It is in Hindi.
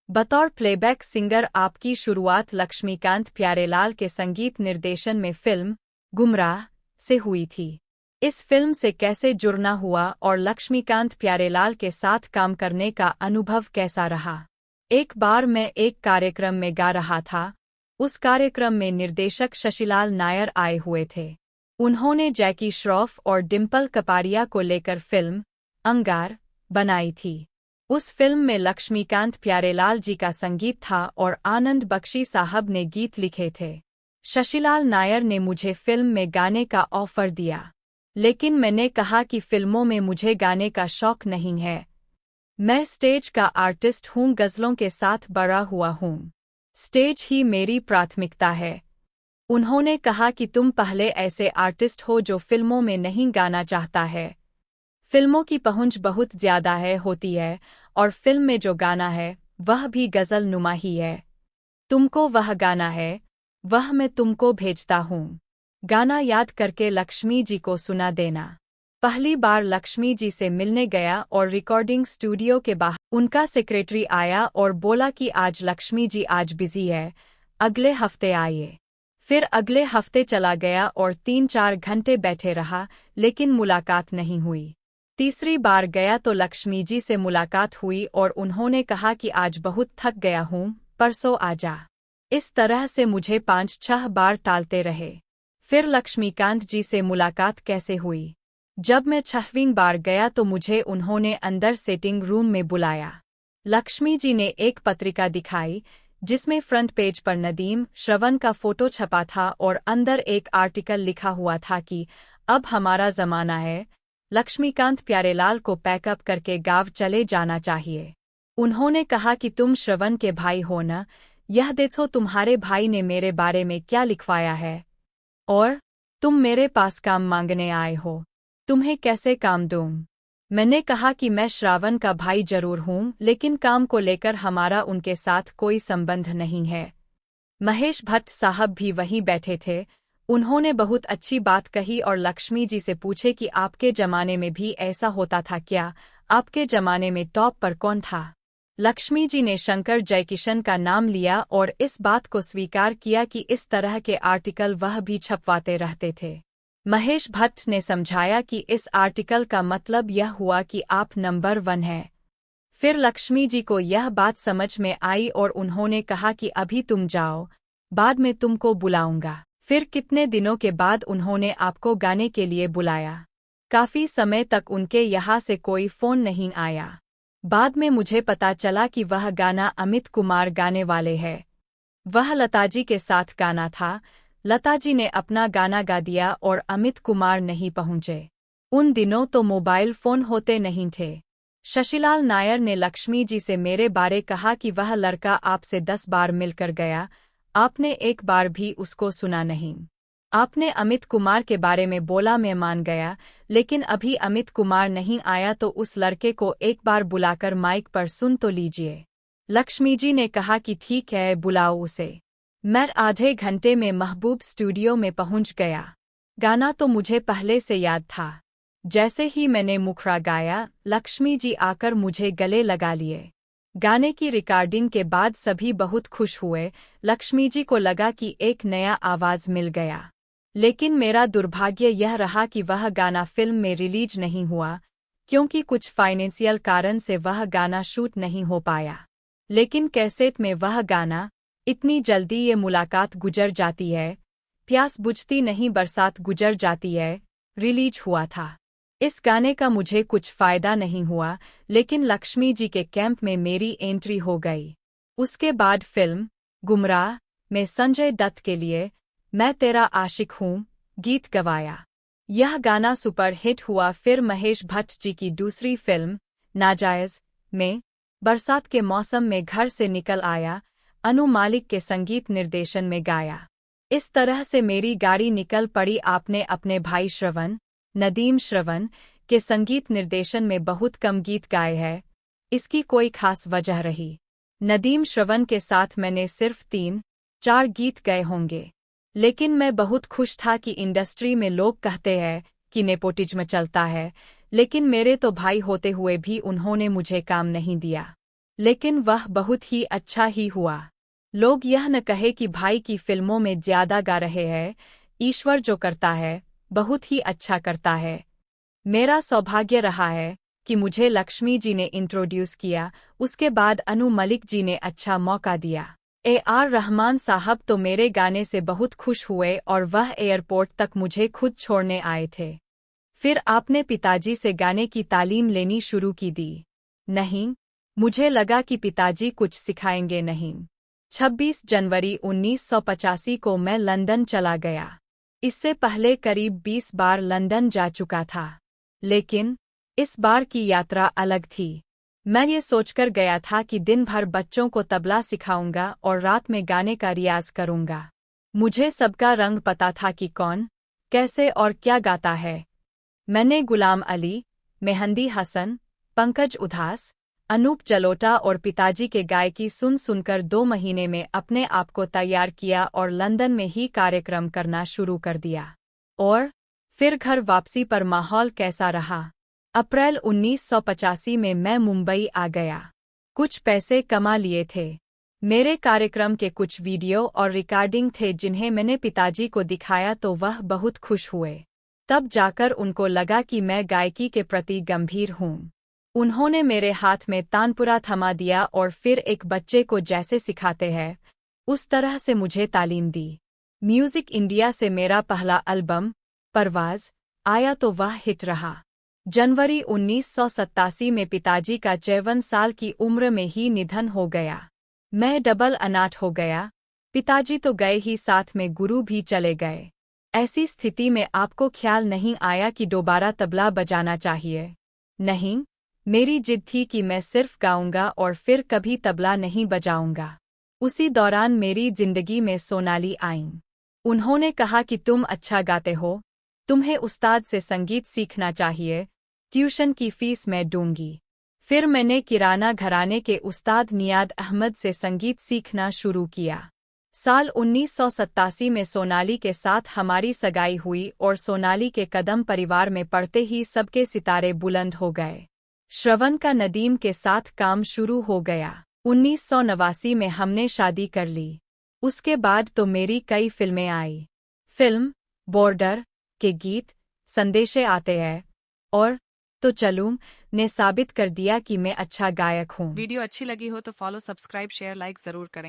बतौर प्लेबैक सिंगर आपकी शुरुआत लक्ष्मीकांत प्यारेलाल के संगीत निर्देशन में फिल्म गुमराह से हुई थी। इस फिल्म से कैसे जुड़ना हुआ और लक्ष्मीकांत प्यारेलाल के साथ काम करने का अनुभव कैसा रहा? एक बार मैं एक कार्यक्रम में गा रहा था। उस कार्यक्रम में निर्देशक शशिलाल नायर आए हुए थे। उन्होंने जैकी श्रॉफ और डिम्पल कपाड़िया को लेकर फिल्म अंगार बनाई थी। उस फिल्म में लक्ष्मीकांत प्यारेलाल जी का संगीत था और आनंद बख्शी साहब ने गीत लिखे थे। शशिलाल नायर ने मुझे फिल्म में गाने का ऑफर दिया, लेकिन मैंने कहा कि फिल्मों में मुझे गाने का शौक नहीं है। मैं स्टेज का आर्टिस्ट हूँ, गज़लों के साथ बड़ा हुआ हूँ। स्टेज ही मेरी प्राथमिकता है। उन्होंने कहा कि तुम पहले ऐसे आर्टिस्ट हो जो फिल्मों में नहीं गाना चाहता है। फिल्मों की पहुंच बहुत ज़्यादा होती है और फिल्म में जो गाना है वह भी गज़ल नुमा ही है। तुमको वह गाना है, वह मैं तुमको भेजता हूँ। गाना याद करके लक्ष्मी जी को सुना देना। पहली बार लक्ष्मी जी से मिलने गया और रिकॉर्डिंग स्टूडियो के बाहर उनका सेक्रेटरी आया और बोला कि आज लक्ष्मी जी आज बिजी है, अगले हफ्ते आइए। फिर अगले हफ्ते चला गया और 3-4 घंटे बैठे रहा, लेकिन मुलाकात नहीं हुई। तीसरी बार गया तो लक्ष्मी जी से मुलाकात हुई और उन्होंने कहा कि आज बहुत थक गया हूँ, परसों आ जा। इस तरह से मुझे 5-6 बार टालते रहे। फिर लक्ष्मीकांत जी से मुलाकात कैसे हुई? जब मैं 6वीं बार गया तो मुझे उन्होंने अंदर सेटिंग रूम में बुलाया। लक्ष्मी जी ने एक पत्रिका दिखाई जिसमें फ्रंट पेज पर नदीम श्रवण का फोटो छपा था और अंदर एक आर्टिकल लिखा हुआ था कि अब हमारा जमाना है, लक्ष्मीकांत प्यारेलाल को पैकअप करके गाँव चले जाना चाहिए। उन्होंने कहा कि तुम श्रवण के भाई हो न, यह देखो तुम्हारे भाई ने मेरे बारे में क्या लिखवाया है, और तुम मेरे पास काम मांगने आए हो, तुम्हें कैसे काम दूं? मैंने कहा कि मैं श्रावण का भाई जरूर हूं, लेकिन काम को लेकर हमारा उनके साथ कोई संबंध नहीं है। महेश भट्ट साहब भी वहीं बैठे थे। उन्होंने बहुत अच्छी बात कही और लक्ष्मी जी से पूछे कि आपके जमाने में भी ऐसा होता था क्या? आपके जमाने में टॉप पर कौन था? लक्ष्मी जी ने शंकर जयकिशन का नाम लिया और इस बात को स्वीकार किया कि इस तरह के आर्टिकल वह भी छपवाते रहते थे। महेश भट्ट ने समझाया कि इस आर्टिकल का मतलब यह हुआ कि आप नंबर 1 हैं। फिर लक्ष्मी जी को यह बात समझ में आई और उन्होंने कहा कि अभी तुम जाओ, बाद में तुमको बुलाऊंगा। फिर कितने दिनों के बाद उन्होंने आपको गाने के लिए बुलाया। काफी समय तक उनके यहाँ से कोई फोन नहीं आया। बाद में मुझे पता चला कि वह गाना अमित कुमार गाने वाले हैं। वह लताजी के साथ गाना था। लताजी ने अपना गाना गा दिया और अमित कुमार नहीं पहुंचे। उन दिनों तो मोबाइल फोन होते नहीं थे। शशिलाल नायर ने लक्ष्मी जी से मेरे बारे कहा कि वह लड़का आपसे 10 बार मिलकर गया, आपने एक बार भी उसको सुना नहीं। आपने अमित कुमार के बारे में बोला, मैं मान गया, लेकिन अभी अमित कुमार नहीं आया तो उस लड़के को एक बार बुलाकर माइक पर सुन तो लीजिए। लक्ष्मी जी ने कहा कि ठीक है, बुलाओ उसे। मैं आधे घंटे में महबूब स्टूडियो में पहुंच गया। गाना तो मुझे पहले से याद था। जैसे ही मैंने मुखड़ा गाया, लक्ष्मी जी आकर मुझे गले लगा लिए। गाने की रिकॉर्डिंग के बाद सभी बहुत खुश हुए। लक्ष्मी जी को लगा कि एक नया आवाज मिल गया। लेकिन मेरा दुर्भाग्य यह रहा कि वह गाना फिल्म में रिलीज नहीं हुआ, क्योंकि कुछ फाइनेंशियल कारण से वह गाना शूट नहीं हो पाया। लेकिन कैसेट में वह गाना इतनी जल्दी ये मुलाकात गुजर जाती है, प्यास बुझती नहीं बरसात गुजर जाती है, रिलीज हुआ था। इस गाने का मुझे कुछ फायदा नहीं हुआ, लेकिन लक्ष्मी जी के कैंप में मेरी एंट्री हो गई। उसके बाद फिल्म गुमराह में संजय दत्त के लिए मैं तेरा आशिक हूँ गीत गवाया। यह गाना सुपर हिट हुआ। फिर महेश भट्ट जी की दूसरी फिल्म नाजायज में बरसात के मौसम में घर से निकल आया, अनु मालिक के संगीत निर्देशन में गाया। इस तरह से मेरी गाड़ी निकल पड़ी। आपने अपने भाई श्रवण, नदीम श्रवण के संगीत निर्देशन में बहुत कम गीत गाए हैं। इसकी कोई खास वजह रही? नदीम श्रवण के साथ मैंने सिर्फ 3-4 गीत गाए होंगे, लेकिन मैं बहुत खुश था कि इंडस्ट्री में लोग कहते हैं कि नेपोटिज्म चलता है, लेकिन मेरे तो भाई होते हुए भी उन्होंने मुझे काम नहीं दिया। लेकिन वह बहुत ही अच्छा ही हुआ। लोग यह न कहे कि भाई की फिल्मों में ज्यादा गा रहे हैं, ईश्वर जो करता है बहुत ही अच्छा करता है। मेरा सौभाग्य रहा है कि मुझे लक्ष्मी जी ने इंट्रोड्यूस किया, उसके बाद अनु मलिक जी ने अच्छा मौका दिया। AR रहमान साहब तो मेरे गाने से बहुत खुश हुए और वह एयरपोर्ट तक मुझे खुद छोड़ने आए थे। फिर आपने पिताजी से गाने की तालीम लेनी शुरू की दी। नहीं, मुझे लगा कि पिताजी कुछ सिखाएंगे नहीं। 26 जनवरी 1985 को मैं लंदन चला गया। इससे पहले करीब 20 बार लंदन जा चुका था, लेकिन इस बार की यात्रा अलग थी। मैं ये सोचकर गया था कि दिन भर बच्चों को तबला सिखाऊंगा और रात में गाने का रियाज करूंगा। मुझे सबका रंग पता था कि कौन, कैसे और क्या गाता है। मैंने गुलाम अली, मेहंदी हसन, पंकज उधास, अनूप जलोटा और पिताजी के गायकी सुन सुनकर 2 महीने में अपने आप को तैयार किया और लंदन में ही कार्यक्रम करना शुरू कर दिया। और फिर घर वापसी पर माहौल कैसा रहा? अप्रैल 1985 में मैं मुंबई आ गया। कुछ पैसे कमा लिए थे। मेरे कार्यक्रम के कुछ वीडियो और रिकॉर्डिंग थे जिन्हें मैंने पिताजी को दिखाया तो वह बहुत खुश हुए। तब जाकर उनको लगा कि मैं गायकी के प्रति गंभीर हूँ। उन्होंने मेरे हाथ में तानपुरा थमा दिया और फिर एक बच्चे को जैसे सिखाते हैं उस तरह से मुझे तालीम दी। म्यूजिक इंडिया से मेरा पहला एल्बम परवाज़ आया तो वह हिट रहा। जनवरी 1987 में पिताजी का 53 साल की उम्र में ही निधन हो गया। मैं डबल अनाथ हो गया। पिताजी तो गए ही, साथ में गुरु भी चले गए। ऐसी स्थिति में आपको ख्याल नहीं आया कि दोबारा तबला बजाना चाहिए? नहीं, मेरी जिद थी कि मैं सिर्फ गाऊंगा और फिर कभी तबला नहीं बजाऊंगा। उसी दौरान मेरी जिंदगी में सोनाली आईं। उन्होंने कहा कि तुम अच्छा गाते हो, तुम्हें उस्ताद से संगीत सीखना चाहिए, ट्यूशन की फीस मैं दूंगी। फिर मैंने किराना घराने के उस्ताद नियाद अहमद से संगीत सीखना शुरू किया। साल 1987 में सोनाली के साथ हमारी सगाई हुई और सोनाली के कदम परिवार में पड़ते ही सबके सितारे बुलंद हो गए। श्रवण का नदीम के साथ काम शुरू हो गया। 1989 में हमने शादी कर ली। उसके बाद तो मेरी कई फिल्में आई। फिल्म बॉर्डर के गीत संदेशे आते हैं और तो चलूं ने साबित कर दिया कि मैं अच्छा गायक हूँ। वीडियो अच्छी लगी हो तो फॉलो, सब्सक्राइब, शेयर, लाइक जरूर करें।